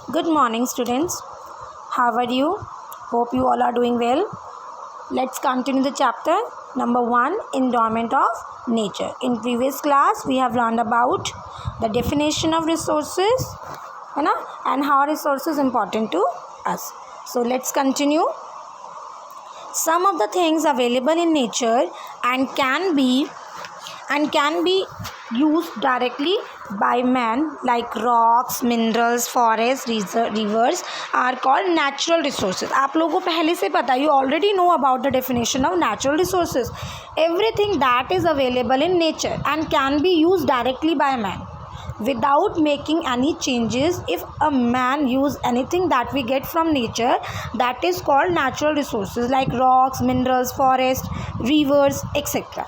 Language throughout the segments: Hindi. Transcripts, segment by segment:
Good morning, students. How are you? Hope you all are doing well. Let's continue the chapter number 1, Endowment of Nature. In previous class, we have learned about the definition of resources, and how resources important to us. So let's continue. Some of the things available in nature and can be used directly by man, like rocks, minerals, forests, rivers are called natural resources. आप लोगों को पहले से पता, you already know about the definition of natural resources. Everything that is available in nature and can be used directly by man without making any changes. If a man use anything that we get from nature, that is called natural resources, like rocks, minerals, forests, rivers, etc.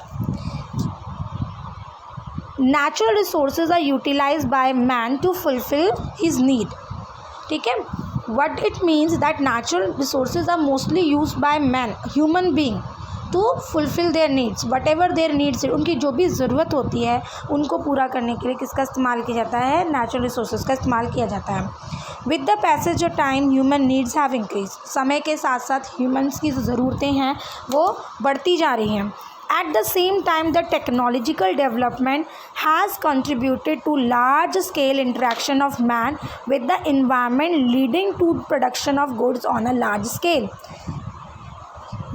Natural resources are utilized by man to fulfill his need. ठीक है, what it means that natural resources are mostly used by man, human being, to fulfill their needs, whatever their needs है, उनकी जो भी ज़रूरत होती है उनको पूरा करने के लिए किसका इस्तेमाल किया जाता है? नेचुरल रिसोर्सेज का इस्तेमाल किया जाता है. With the passage of time human needs have increase. समय के साथ साथ ह्यूमन्स की जो ज़रूरतें हैं वो बढ़ती जा रही हैं. At the same time, the technological development has contributed to large-scale interaction of man with the environment, leading to production of goods on a large scale.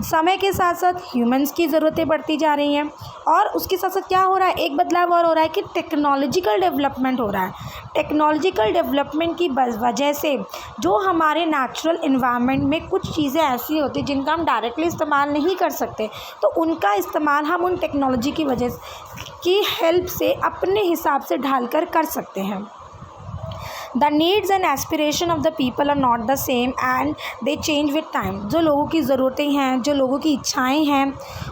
समय के साथ साथ ह्यूमंस की ज़रूरतें बढ़ती जा रही हैं और उसके साथ साथ क्या हो रहा है, एक बदलाव और हो रहा है कि टेक्नोलॉजिकल डेवलपमेंट हो रहा है. टेक्नोलॉजिकल डेवलपमेंट की वजह से जो हमारे नेचुरल इन्वायरमेंट में कुछ चीज़ें ऐसी होती हैं जिनका हम डायरेक्टली इस्तेमाल नहीं कर सकते, तो उनका इस्तेमाल हम उन टेक्नोलॉजी की वजह की हेल्प से अपने हिसाब से ढालकर कर सकते हैं. The needs and aspiration of the people are not the same and they change with time. जो लोगों की ज़रूरतें हैं, जो लोगों की इच्छाएं हैं,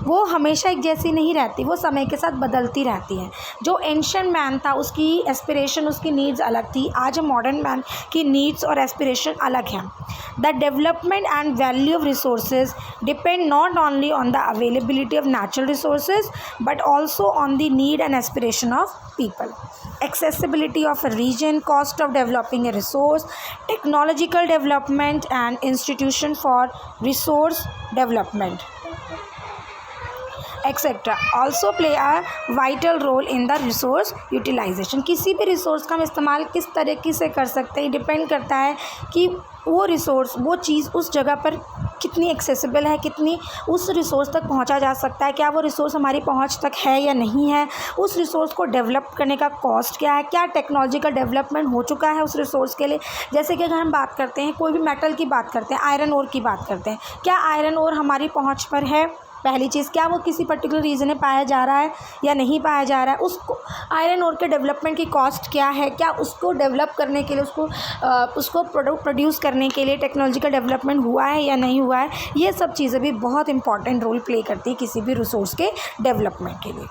वो हमेशा एक जैसी नहीं रहती, वो समय के साथ बदलती रहती हैं. जो एंशिएंट मैन था उसकी एस्पिरेशन, उसकी नीड्स अलग थी. आज मॉडर्न मैन की नीड्स और एस्पिरेशन अलग हैं. The development and value of resources depend not only on the availability of natural resources but also on the need and aspiration of people. Accessibility of a region, cost of developing a resource, technological development and institution for resource development, etc. also play a vital role in the resource utilization. किसी भी रिसोर्स का हम इस्तेमाल किस तरीके से कर सकते हैं, डिपेंड करता है कि वो रिसोर्स, वो चीज़ उस जगह पर कितनी एक्सेसिबल है, कितनी उस रिसोर्स तक पहुंचा जा सकता है, क्या वो रिसोर्स हमारी पहुंच तक है या नहीं है, उस रिसोर्स को डेवलप करने का कॉस्ट क्या है, क्या टेक्नोलॉजिकल डेवलपमेंट हो चुका है उस रिसोर्स के लिए. जैसे कि अगर हम बात करते हैं, कोई भी मेटल की बात करते हैं, आयरन ओर की बात करते हैं, क्या आयरन ओर हमारी पहुँच पर है? पहली चीज़, क्या वो किसी पर्टिकुलर रीजन में पाया जा रहा है या नहीं पाया जा रहा है, उसको आयरन ओर के डेवलपमेंट की कॉस्ट क्या है, क्या उसको डेवलप करने के लिए, उसको प्रोड्यूस करने के लिए टेक्नोलॉजिकल डेवलपमेंट हुआ है या नहीं हुआ है. ये सब चीज़ें भी बहुत इंपॉर्टेंट रोल प्ले करती है किसी भी रिसोर्स के डेवलपमेंट के लिए.